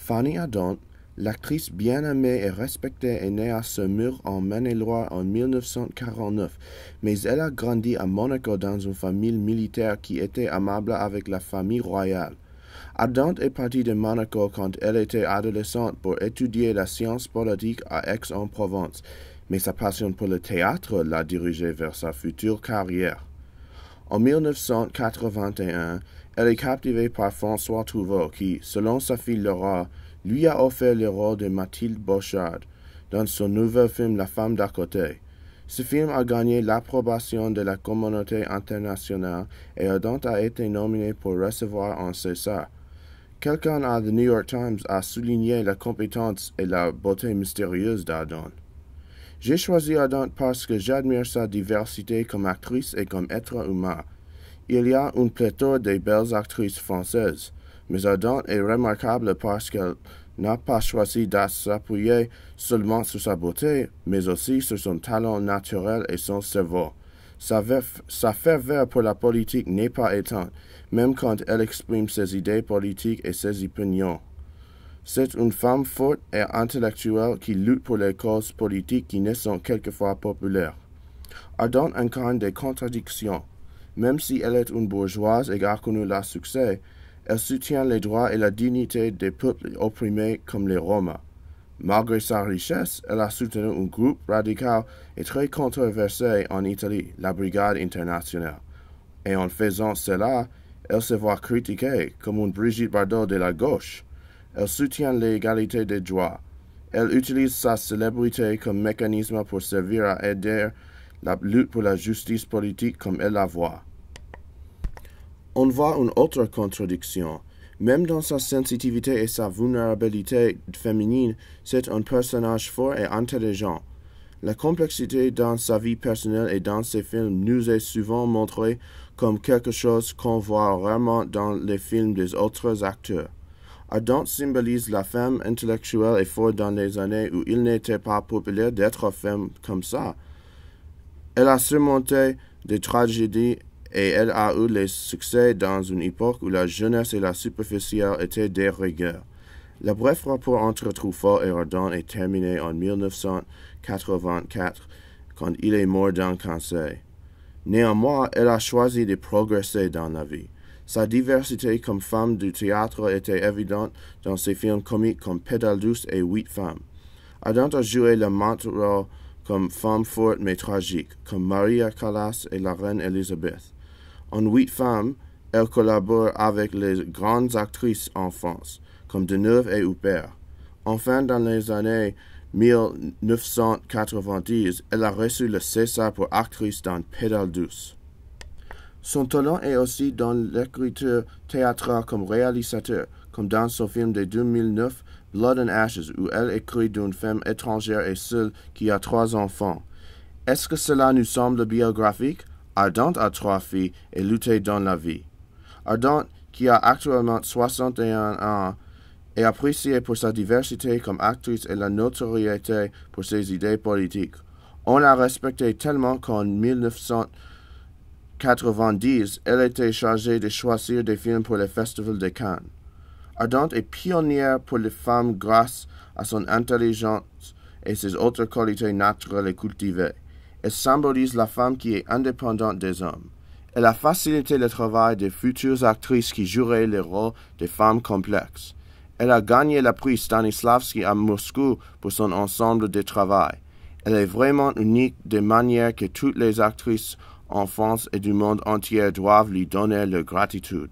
Fanny Ardant, l'actrice bien aimée et respectée, est née à Saumur en Maine-et-Loire en 1949, mais elle a grandi à Monaco dans une famille militaire qui était amable avec la famille royale. Ardant est partie de Monaco quand elle était adolescente pour étudier la science politique à Aix-en-Provence, mais sa passion pour le théâtre l'a dirigée vers sa future carrière. En 1981, elle est captivée par François Truffaut qui, selon sa fille Laura, lui a offert le rôle de Mathilde Bochard dans son nouvel film La femme d'à côté. Ce film a gagné l'approbation de la communauté internationale et Ardant a été nominée pour recevoir un César. Quelqu'un à The New York Times a souligné la compétence et la beauté mystérieuse d'Ardant. J'ai choisi Ardant parce que j'admire sa diversité comme actrice et comme être humain. Il y a une pléthore de belles actrices françaises, mais Ardant est remarquable parce qu'elle n'a pas choisi de s'appuyer seulement sur sa beauté, mais aussi sur son talent naturel et son cerveau. Sa ferveur pour la politique n'est pas éteinte, même quand elle exprime ses idées politiques et ses opinions. C'est une femme forte et intellectuelle qui lutte pour les causes politiques qui ne sont quelquefois populaires. Ardant incarne des contradictions. Même si elle est une bourgeoise et a connu le succès, elle soutient les droits et la dignité des peuples opprimés comme les Roms. Malgré sa richesse, elle a soutenu un groupe radical et très controversé en Italie, la Brigade internationale. Et en faisant cela, elle se voit critiquée comme une Brigitte Bardot de la gauche. Elle soutient l'égalité des droits. Elle utilise sa célébrité comme mécanisme pour servir à aider la lutte pour la justice politique comme elle la voit. On voit une autre contradiction. Même dans sa sensibilité et sa vulnérabilité féminine, c'est un personnage fort et intelligent. La complexité dans sa vie personnelle et dans ses films nous est souvent montrée comme quelque chose qu'on voit rarement dans les films des autres acteurs. Ardant symbolise la femme intellectuelle et forte dans les années où il n'était pas populaire d'être femme comme ça. Elle a surmonté des tragédies et elle a eu le succès dans une époque où la jeunesse et la superficielle étaient des rigueurs. Le bref rapport entre Truffaut et Ardant est terminé en 1984 quand il est mort d'un cancer. Néanmoins, elle a choisi de progresser dans la vie. Sa diversité comme femme du théâtre était évidente dans ses films comiques comme Pédale douce et 8 femmes. Ardant a joué le manteau comme femme forte mais tragique, comme Maria Callas et la reine Elisabeth. En 8 femmes, elle collabore avec les grandes actrices en France, comme Deneuve et Huppert. Enfin, dans les années 1990, elle a reçu le César pour actrice dans Pédale douce. Son talent est aussi dans l'écriture théâtrale comme réalisateur, comme dans son film de 2009, Blood and Ashes, où elle écrit d'une femme étrangère et seule qui a 3 enfants. Est-ce que cela nous semble biographique? Ardant a 3 filles et lutté dans la vie. Ardant, qui a actuellement 61 ans, est appréciée pour sa diversité comme actrice et la notoriété pour ses idées politiques. On l'a respectée tellement qu'en 1990, elle était chargée de choisir des films pour le Festival de Cannes. Ardant est pionnière pour les femmes grâce à son intelligence et ses autres qualités naturelles et cultivées. Elle symbolise la femme qui est indépendante des hommes. Elle a facilité le travail des futures actrices qui joueraient le rôle de femmes complexes. Elle a gagné le prix Stanislavski à Moscou pour son ensemble de travail. Elle est vraiment unique de manière que toutes les actrices en France et du monde entier doivent lui donner leur gratitude.